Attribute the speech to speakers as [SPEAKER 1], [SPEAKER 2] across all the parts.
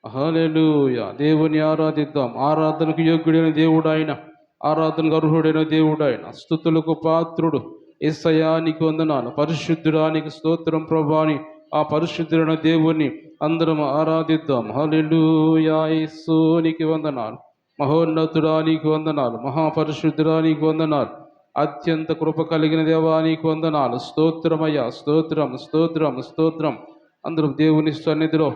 [SPEAKER 1] హల్లెలూయా. దేవుని ఆరాధిద్దాం. ఆరాధనకు యోగ్యుడైన దేవుడు ఆయన, ఆరాధనకు అర్హుడైన దేవుడు ఆయన, స్తుతులకు పాత్రుడు. యేసయ్యానికి వందనాలు. పరిశుద్ధుడానికి స్తోత్రం ప్రభాని. ఆ పరిశుద్ధుడైన దేవుణ్ణి అందరం ఆరాధిద్దాం. హల్లెలూయా. యేసునికి వందనాలు. మహోన్నతుడానికి వందనాలు. మహాపరిశుద్ధుడానికి వందనాలు. అత్యంత కృప కలిగిన దేవానికి వందనాలు. స్తోత్రమయ్యా. స్తోత్రం, స్తోత్రం, స్తోత్రం. అందరూ దేవుని సన్నిధిలో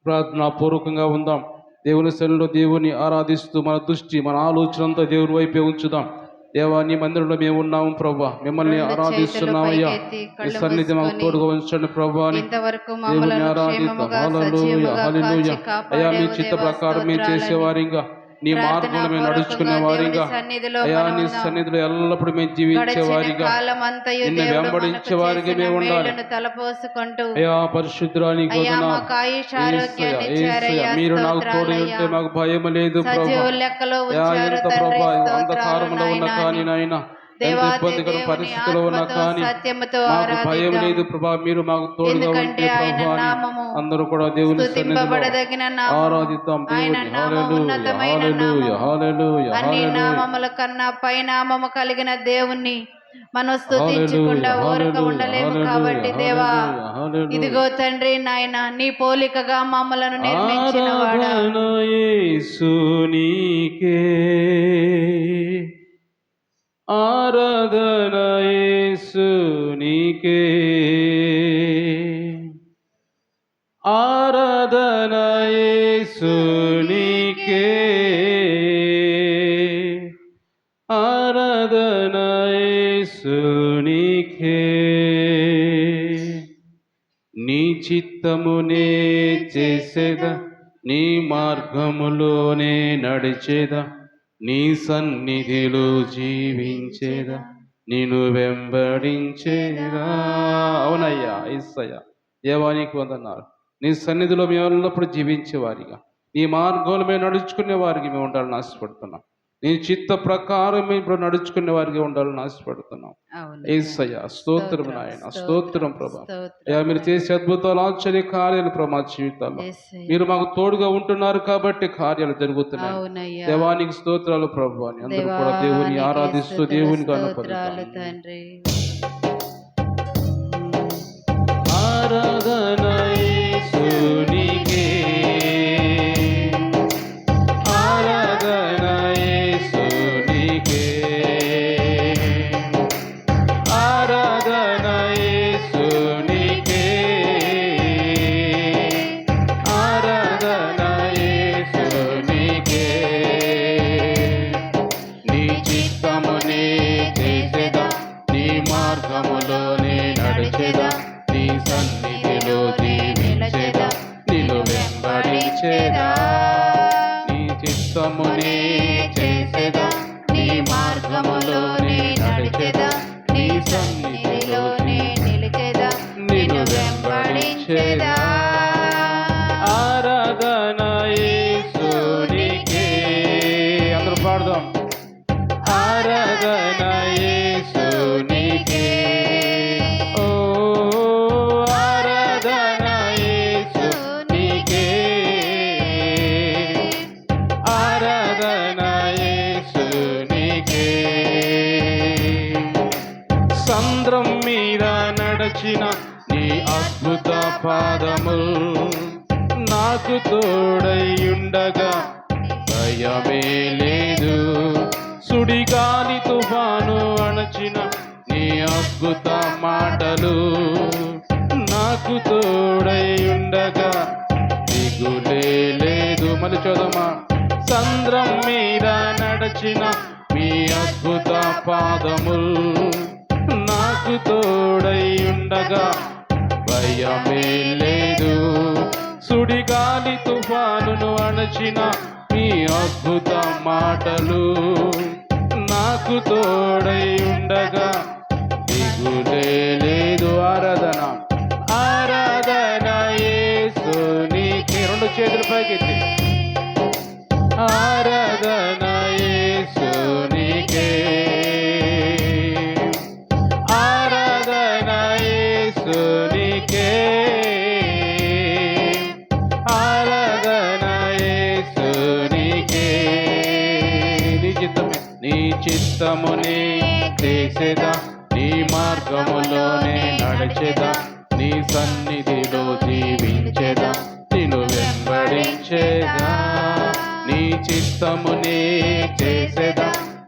[SPEAKER 1] ప్రార్థనాపూర్వకంగా ఉందాం. దేవుని సన్నిధిలో దేవుని ఆరాధిస్తూ మన దృష్టి, మన ఆలోచన అంతా దేవుని వైపే ఉంచుదాం. దేవా, నీ మందిరంలో మేము ఉన్నాము ప్రభా, మిమ్మల్ని ఆరాధిస్తున్నామయ్యా. ఈ సన్నిధి మాకు తోడుగా ఉంచండి ప్రభా అని దేవుని ఆరాధిద్దాం. హల్లెలూయా, హల్లెలూయా. అయ్యా, మీ చిత్త ప్రకారం మేము చేసేవారిగా, నీ మార్గంలో మేము నడుచుకునే వారిగా, అయా నీ సన్నిధిలో ఎల్లప్పుడూ మేము జీవించే వారిగా, నిన్ను వెంబడించే వారిగా మేము ఉండాలి. అయా పరిశుద్ధురానికి మీరు నాకు తోడు ఉంటే మాకు భయం లేదు ప్రభా. ఎంత ప్రభా అంధకారంలో ఉన్న కానీ నాయన, ఎంత ఇబ్బందికర పరిస్థితుల్లో ఉన్నా కానీ మాకు భయం లేదు ప్రభా. మీరు మాకు తోడుగా ఉంటే ప్రభా అందరూ కూడా దేవుని సన్నిధిలో ఆరాధిద్దాం దేవుని. హల్లెలూయా, హల్లెలూయా, హల్లెలూయా.
[SPEAKER 2] కన్నా పైనామము కలిగిన దేవుణ్ణి మనం స్తుతించకుండా ఊరక ఉండలేము. కాబట్టి దేవా, ఇదిగో తండ్రి నాయన, నీ పోలికగా మమ్మలను నిర్మించిన వాడా,
[SPEAKER 1] ఆరాధన యేసునికే, ఆరాధన యేసునికే, ఆరాధన యేసునికే. నీ చిత్తమునే చేసేదా, నీ మార్గములోనే నడిచేదా, నీ సన్నిధిలో జీవించేదా, నిన్ను వెంబడించేదా. అవునయ్యా యేసయ్యా, దేవానికి వందనాలు. నీ సన్నిధిలో మేము ఎల్లప్పుడూ జీవించేవారిగా, నీ మార్గంలో మేము నడుచుకునే వారికి మేము ఉండాలని ఆశపడుతున్నాం. నీ చిత్త ప్రకారం మేము ఇప్పుడు నడుచుకునే వారికి ఉండాలని ఆశపడుతున్నాం. యేసయ్యా స్తోత్రం నాయన, స్తోత్రం ప్రభా. అయ్యా, మీరు చేసే అద్భుతాలు, ఆశ్చర్య కార్యాలు ప్రభా మా జీవితాల్లో మీరు మాకు తోడుగా ఉంటున్నారు కాబట్టి కార్యాలు జరుగుతున్నాయి. దేవానికి స్తోత్రాలు ప్రభా అని అందరూ కూడా దేవుని ఆరాధిస్తూ దేవుని కనపడతారు. ఆరాధన యేసునికే, ఆరాధన యేసునికే, ఆరాధన యేసునికే, ఆరాధన యేసునికే. నీ చిత్తమునే చేసేదా, నీ మార్గములోనే నడిచేదా, నీ సన్నిధిలో జీవించేదా, నిన్ను వెంబడించేదా. నీ చిత్తమునే చేసేదా, నీ మార్గములోనే నడిచేదా, నీ సన్నిధిలోనే నిలిచేదా, నిన్ను వెంబడించేదా. ఆరాధన యేసునికే. అందరూ పాడదాం. ఆరాధన యేసునికే, ఓ ఆరాధన యేసునికే, ఆరాధన యేసునికే. సంద్రం మీద నడచిన నీ అద్భుత పాదముల్ నాకు తోడైయుండగా భయమే లేదు. సుడిగాలి తుఫాను అణచిన నీ అద్భుత మాటలు నాకు తోడైయుండగా దిగులే లేదు. మళ్ళీ చూద్దామా. సంద్రం మీద నడచిన మీ అద్భుత పాదముల్ నాకు తోడైయుండగా భయమే లేదు. సుడిగాలి తుఫానును అణచిన మీ అద్భుత మాటలు నాకు తోడైయుండగా దిగులే లేదు. ఆరాధన, ఆరాధన యేసునికే. రెండు చేతుల పైకెత్తి. ఆరాధన యేసునికే, ఆరాధన యేసునికే, ఆరాధన చిత్తమునే చేసేదా, నీ మార్గములోనే నడిచేదా, నీ సన్నిధిలో జీవించేదా, నిన్ను వెంబడించేదా. నీ చిత్తమునే చేసేదా,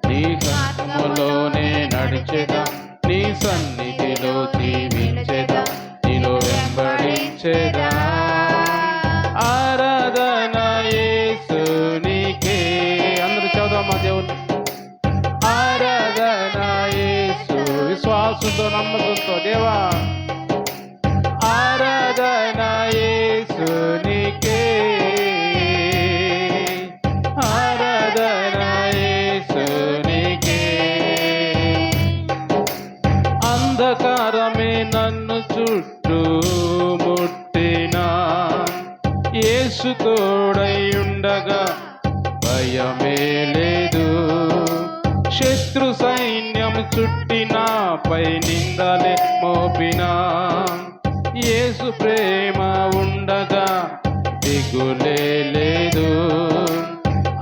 [SPEAKER 1] నీ మార్గములోనే నడిచేదా, నీ సన్నిధిలో జీవించేదా, నిన్ను వెంబడించేదా. ఆరాధన యేసునికే. అందరూ చదువు దేవుని. ఆరాధన యేసు. విశ్వాసంతో నమ్మకంతో దేవా ఆరాధన యేసునికే. ఆరాధన యేసునికే. అంధకారమే నన్ను చుట్టూ ముట్టినా, యేసు తోడై ఉండగా భయమే లేదు. శత్రు సైన్యం చుట్టినాపై నిందలే మోపినా, యేసు ప్రేమ ఉండగా దిగులే లేదు.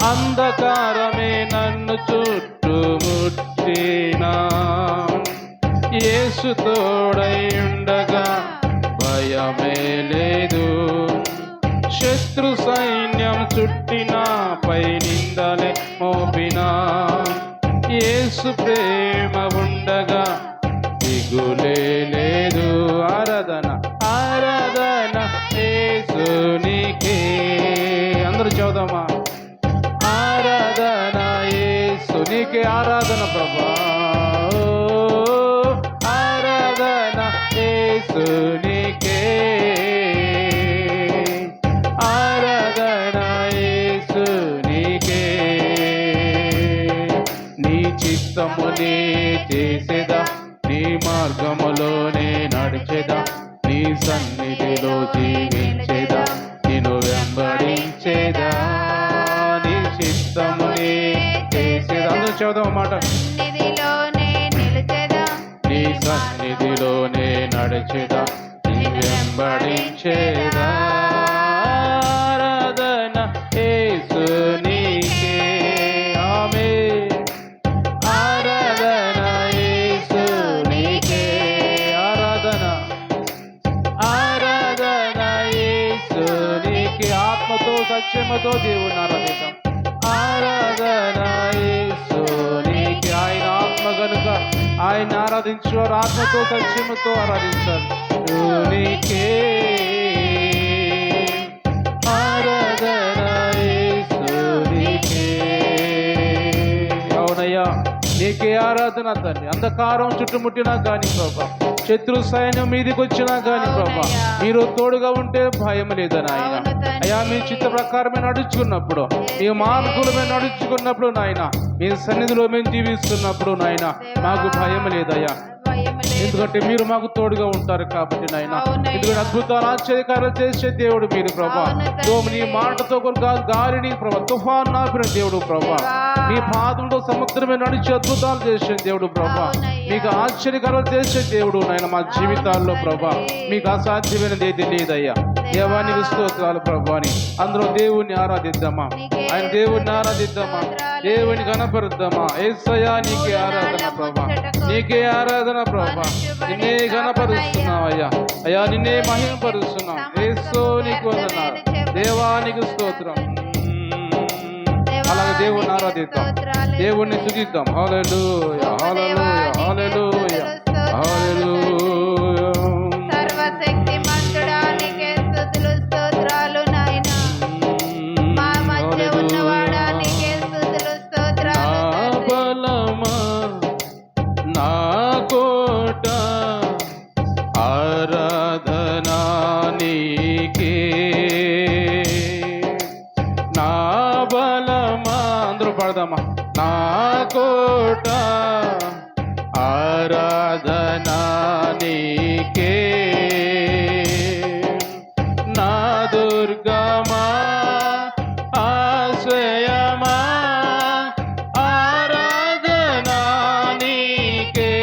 [SPEAKER 1] అంధకారమే నన్ను చుట్టుముట్టినా, యేసు తోడై ఉండగా భయమే లేదు. శత్రు సైన్యం చుట్టినాపై నిందలే మోపినా, యేసు ప్రేమ ఉండగా దిగులే లేదు. ఆరాధన ఆరాధన యేసునికే. అందరూ చదువుదామా. ఆరాధన యేసునికే. ఆరాధన ప్రభా. ఆరాధన యేసునికే. ఆరాధన యేసునికే. నీ చిత్తమునే చేసేదా, నీ మార్గములోనే నడిచేదా, నీ సన్నిధిలో జీవించేదా, నిన్ను వెంబడించేదా. నీ చిత్తమునే చేసేదా. అందరూ చదువు మాట.
[SPEAKER 2] సన్నిధిలోనే నిలిచెదా,
[SPEAKER 1] నీ సన్నిధిలోనే నడిచేదా, నీ వెంబడించేదా. ఆరాధన యేసునికే. ఆమేన్. ఆరాధన యేసునికే. ఆరాధన ఆరాధన యేసునికే. ఆత్మతో సత్యముతో దేవుని ఆరాధిద్దాం. ఆరాధన యేసునికే. ఆయన ఆత్మ గనుక ఆయన ఆరాధించేవారు ఆత్మతో సత్యముతో ఆరాధించారు. యేసునికే. ఆరాధన యేసునికే. అవునయ్యా, నీకే ఆరాధన తండ్రి. అంధకారం చుట్టుముట్టినా కానీ ప్రభా, శత్రు సైన్యం మీదికి వచ్చినా కానీ ప్రభా, మీరు తోడుగా ఉంటే భయం లేదని ఆయన. అయ్యా, మీ చిత్త ప్రకారమే నడుచుకున్నప్పుడు, మీ మార్గులమే నడుచుకున్నప్పుడు నాయన, మీ సన్నిధిలో మేము జీవిస్తున్నప్పుడు నాయన, మాకు భయం లేదయ్యా. ఎందుకంటే మీరు మాకు తోడుగా ఉంటారు కాబట్టి నాయన. ఎందుకంటే అద్భుతాలు ఆశ్చర్యకారాలు చేసే దేవుడు మీరు ప్రభా. నీ మాటతో గాలిని ప్రభా, తుఫాన్ నాపిన దేవుడు ప్రభా, మీ పాదంలో సముద్రమే నడిచి అద్భుతాలు చేసే దేవుడు ప్రభా, మీకు ఆశ్చర్యకారాలు చేసే దేవుడు నాయన. మా జీవితాల్లో ప్రభా, మీకు అసాధ్యమైనది ఏది లేదయ్యా. దేవానికి స్తోత్రాలు ప్రభాని. అందరూ దేవుణ్ణి ఆరాధిద్దామా, ఆయన దేవుణ్ణి ఆరాధిద్దామా, దేవుని గణపరుద్దామా. యేసయ్యా, నీకే ఆరాధన ప్రభా, నీకే ఆరాధన ప్రభా. నిన్నే గణపరుస్తున్నావయ్యా. అయ్యా, నిన్నే మహిమపరుస్తున్నాం. యేసో నీకు వందనాలు. దేవానికి స్తోత్రం. అలాగే దేవుణ్ణి ఆరాధిద్దాం, దేవుణ్ణి స్తుతిద్దాం. హల్లెలూయా, హల్లెలూయా, హల్లెలూయా, హల్లెలూయా.
[SPEAKER 2] సర్వశక్తిమంతుడా, నీకే స్తుతులు స్తోత్రాలు నాయనా. మా మధ్య ఉన్నవాడా, నీకే స్తుతులు స్తోత్రాలు.
[SPEAKER 1] నా బలమా, నా కోట, ఆరాధనా నీకే. నా బలమా. అందరూ పాడదామా. నా కోట, ఆరాధనా నీకే. నా దుర్గమా, ఆశ్రయమా, ఆరాధనా నీకే.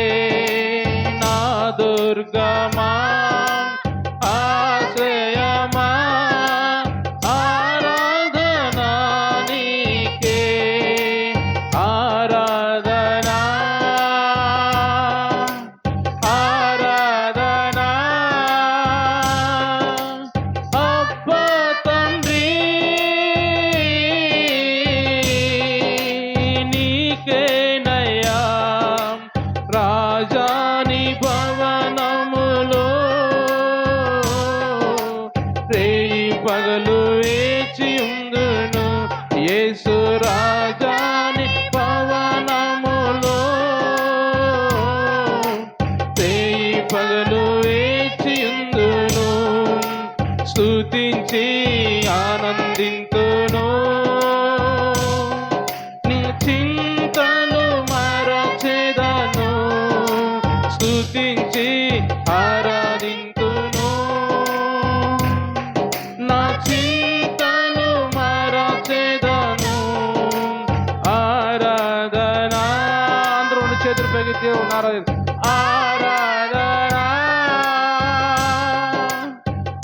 [SPEAKER 1] నా దుర్గమా, ఆశ్రయమా, ఆరాధనా నీకే. ఆరాధనా దేవుని ఆరాధన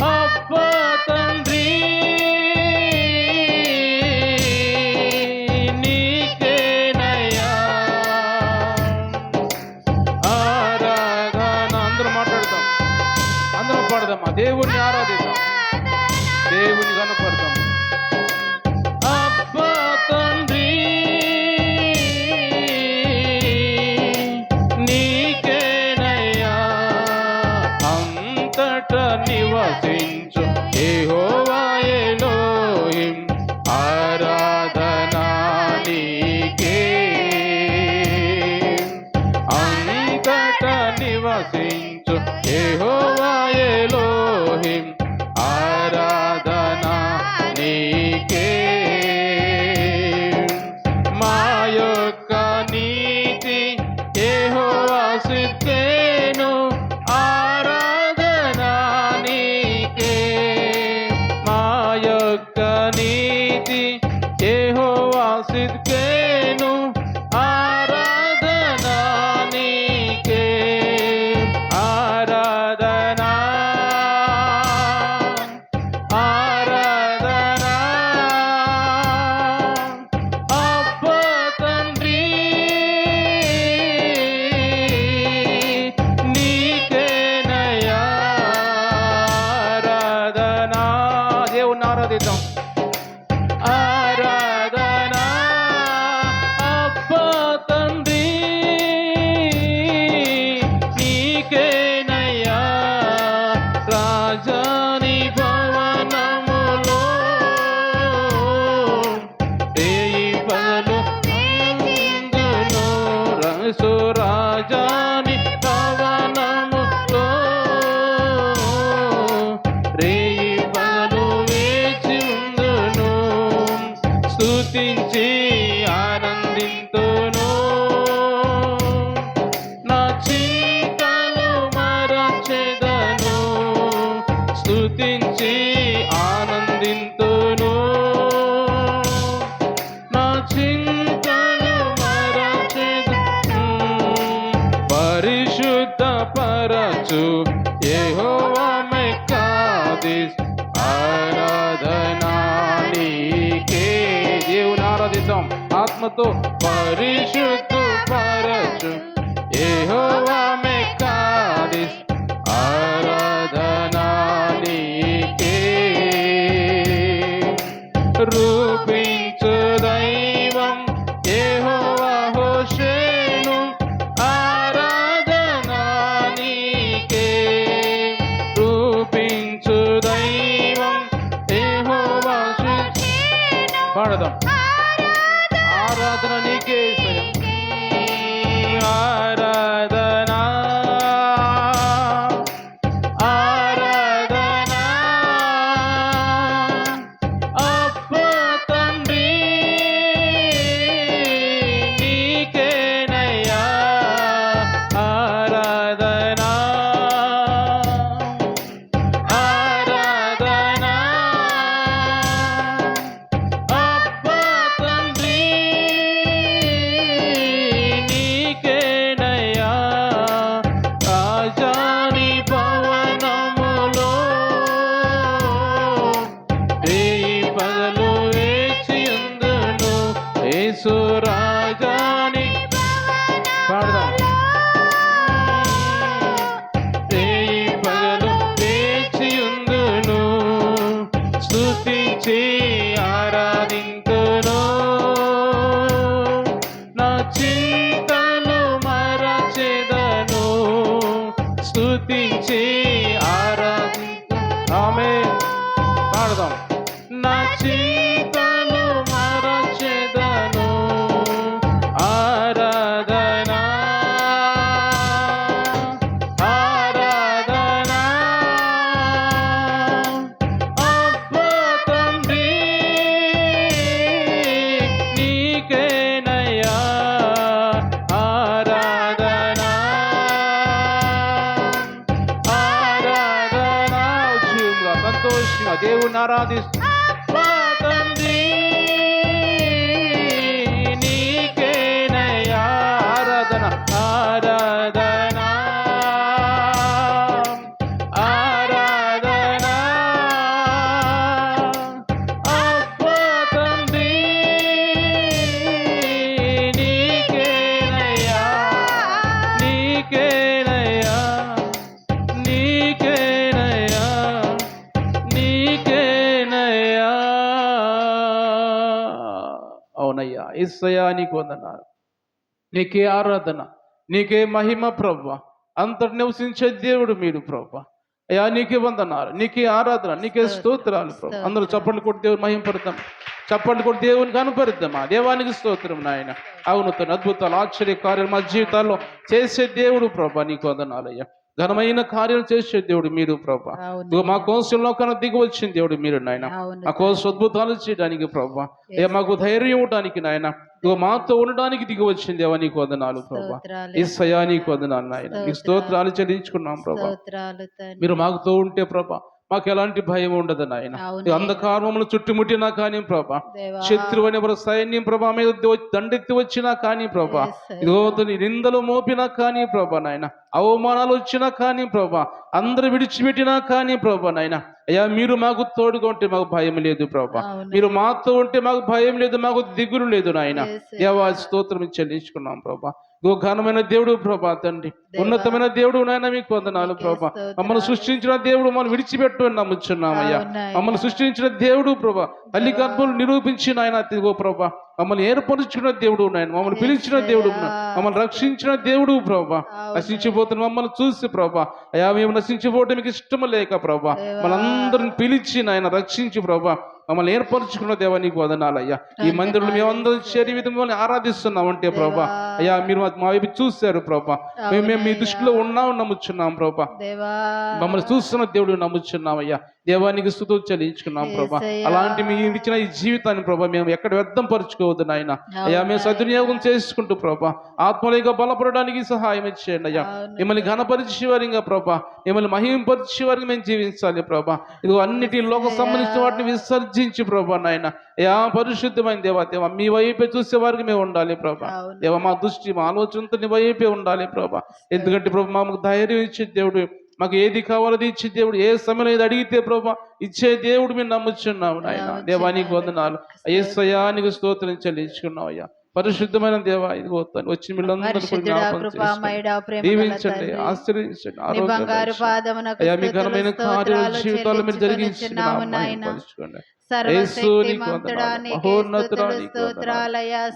[SPEAKER 1] అబ్బా తండ్రి నీకేనయ్యా ఆరాధన. అందరం మాట్లాడతాం, అందరం పాడదాం, దేవుణ్ణి ఆరాధిద్దాం, దేవుని కనపడతాం. అబ్బా తండ్రి నీకేనయ్యా అంతట నివసించు యెహోవా ఎలోహిం ఆరాధన నీకే అంతట నివసించు యెహోవా ఎలోహిం ఆరాధన నీకే మా యొక్క నీతి యెహోవా సిద్ధేను ఆరాధన నీకే మా యొక్క నీతి యెహోవా సిద్ధేను ఆరాధన నీకే ఆరాధన ఆరాధన అబ్బా తండ్రి నీకేనయ్యా ఆరాధన. దేవుని ఆరాధిద్దాం. ఆరాధన అబ్బా తండ్రి నీకేనయ్యా రాజాని భవనములో రేయి పగలు అందును రసు రాజాని భవనములో రేయి పగలు వేచి ఉందును స్తుతించి ఆనందింతును నా చింతలు మరచెదను స్తుతించి ఆనందింతును నా చింతలు మరచెదను పరిశుద్ధ పరచు యెహోవా మెక్కాదిస్ ఆరాధన నీకే. దేవుని ఆరాధిద్దాం ఆత్మతో. పరిశుద్ధ పరచు యెహోవా మెక్కాదిస్ ఆరాధన నీకే రూపించు దైవం యెహోవా హోషేను ఆరాధన నీకే రూపించు దైవం యెహోవా పాడదాం. ఆరాధన నీకే స్వయం ఆరాధన ఆరాధన అబ్బా తండ్రి నీకేనయ్యా ఆరాధన ఆరాధన అబ్బా తండ్రి నీకేనయ్యా రాజాని భవనములో రేయి పగలు వేచి ఉందును యేసు రాజాని పాడదాం. రేయి పగలు వేచి ఉందును స్తుతించి ఆరాధింతును నా చింతలు మరచెదను స్తుతించి ఆరాధింతును. ఆమేన్. పాడదాం. నా చింతలు మరచెదను ఆరాధన ఆరాధన అబ్బా తండ్రి నీకేనయ్యా ఆరాధన ఆరాధన. ఉజ్జీవంగా సంతోషంగా దేవుణ్ణి ఆరాధిస్తూ అబ్బా తండ్రి నీకేనయ్యా ఆరాధన ఆరాధన అవునయ్యా యేసయ్యా నీకు వందనాలు, నీకే ఆరాధన, నీకే మహిమ ప్రభా. అంతటి నివసించే దేవుడు మీరు ప్రభా. అయ్యా నీకే వందనాలు, నీకే ఆరాధన, నీకే స్తోత్రాలు ప్రభా. అందరూ చప్పట్లు కొట్టి దేవుని మహిమపడతాం, చప్పట్లు కొట్టి దేవుని కనపరుద్దామా. దేవానికి స్తోత్రం నాయన. అవును తన అద్భుతాలు ఆశ్చర్య కార్యాలు మా జీవితాల్లో చేసే దేవుడు ప్రభా, నీకు వందనాలయ్యా. ఘనమైన కార్యాలు చేసే దేవుడు మీరు ప్రభా. ఇదిగో మా కోసం లోకాన్ని దిగి వచ్చిన దేవుడు మీరు నాయన. మా కోసం అద్భుతాలు చేయడానికి ప్రభా, మాకు ధైర్యం ఇవ్వడానికి నాయన, ఇదిగో మాతో ఉండడానికి దిగి వచ్చిన దేవా నీకు వందనాలు ప్రభా. యేసయ్యా నీకు వందనాలు నాయన. నీకు స్తోత్రాలు చెల్లించుకున్నాం ప్రభా. మీరు మాకుతో ఉంటే ప్రభా మాకు ఎలాంటి భయం ఉండదు నాయన. అంధకారములు చుట్టుముట్టినా కానీ ప్రభా, శత్రువు అనే సైన్యం ప్రభా మీద దండెత్తి వచ్చినా కానీ ప్రభా, ఇదిగో నిందలు మోపినా కానీ ప్రభా నాయన, అవమానాలు వచ్చినా కానీ ప్రభా, అందరు విడిచిపెట్టినా కానీ ప్రభా నాయన, అయ్యా మీరు మాకు తోడుగా ఉంటే మాకు భయం లేదు ప్రభా. మీరు మాతో ఉంటే మాకు భయం లేదు, మాకు దిగులు లేదు నాయన. దేవా స్తోత్రం చెల్లించుకున్నాం ప్రభా. ఘనమైన దేవుడు ప్రభా తండ్రి, ఉన్నతమైన దేవుడు నాయన మీకు వందనాలు ప్రభా. మమ్మల్ని సృష్టించిన దేవుడు మమ్మల్ని విడిచిపెట్టు అని నమ్ముచున్నామయ్యా. మమ్మల్ని సృష్టించిన దేవుడు ప్రభా, తల్లి గర్భం నిరూపించిన ఆయన తిరుగు ప్రభా, మమ్మల్ని ఏర్పరుచుకున్న దేవుడు నాయన, మమ్మల్ని పిలిచిన దేవుడు, మమ్మల్ని రక్షించిన దేవుడు ప్రభా. నశించిపోతున్న మమ్మల్ని చూసి ప్రభా, అయ్యా మేము నశించిపోవడం మీకు ఇష్టం లేక ప్రభా, మనందరిని పిలిచి నాయన రక్షించి ప్రభా మమ్మల్ని ఏర్పరచుకున్న దేవా నీకు వదనాలయ్యా. ఈ మందిరంలో మేమందరం చేరి విధంగా ఆరాధిస్తున్నామంటే ప్రభా, అయ్యా మీరు మా వైపు చూశారు ప్రభా, మేము మీ దృష్టిలో ఉన్నామని నమ్ముచున్నాం ప్రభా. మమ్మల్ని చూస్తున్న దేవుడు నమ్ముచున్నామయ్యా. దేవానికి స్తుతులు చెల్లించుకున్నాం ప్రభా. అలాంటి మీ ఇచ్చిన ఈ జీవితాన్ని ప్రభా మేము ఎక్కడ వ్యర్థం పరుచుకోవద్దు నాయన. అయ్యా మేము సద్వినియోగం చేసుకుంటూ ప్రభా ఆత్మలుగా బలపడడానికి సహాయం ఇచ్చేయండి అయ్యా. మిమ్మల్ని ఘనపరిచే వారిగా ప్రభా, మిమ్మల్ని మహింపరిచే వారికి మేము జీవించాలి ప్రభా. ఇది అన్నిటి లోక సంబంధించిన వాటిని విసర్జించి ప్రభా నాయన, యా పరిశుద్ధమైన దేవా దేవా మీ వైపే చూసే వారికి మేము ఉండాలి ప్రభా. దేవ మా దృష్టి మా ఆలోచనతో నీ వైపే ఉండాలి ప్రభా. ఎందుకంటే ప్రభా మాకు ధైర్యం ఇచ్చే దేవుడు, మాకు ఏది కావాలో ఇచ్చే దేవుడు, ఏ సమయంలో ఏది అడిగితే ప్రభా ఇచ్చే దేవుడు మేము నమ్ముచున్నాము నాయన. దేవానికి వందనాలు. యేసయ్యా నీకు స్తోత్రం చెల్లించుకున్నావు అయ్యా. పరిశుద్ధమైన దేవా ఇదిగో వచ్చిన వీళ్ళందరూ దీవించండి, ఆశ్రయించండి, అయ్యా మీ ఘనమైన కార్యాలు జీవితాల్లో మీరు జరిగించుకోండి.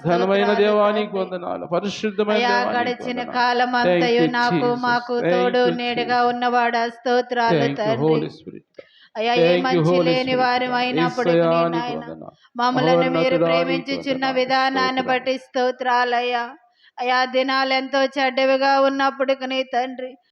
[SPEAKER 1] ఘనమైన దేవానికి వందనాలు, పరిశుద్ధమైన
[SPEAKER 2] గడిచిన కాలమంతయు నాకు మాకు తోడు నీడగా ఉన్నవాడా స్తోత్రాలు తండ్రి. అయ్యా ఏ మంచి లేని వారు అయినప్పటికీ మమ్మలను మీరు ప్రేమించుచున్న విధానాన్ని బట్టి స్తోత్రాలయ్యా. అయా దినాలు ఎంతో చెడ్డవిగా ఉన్నప్పటికీ తండ్రి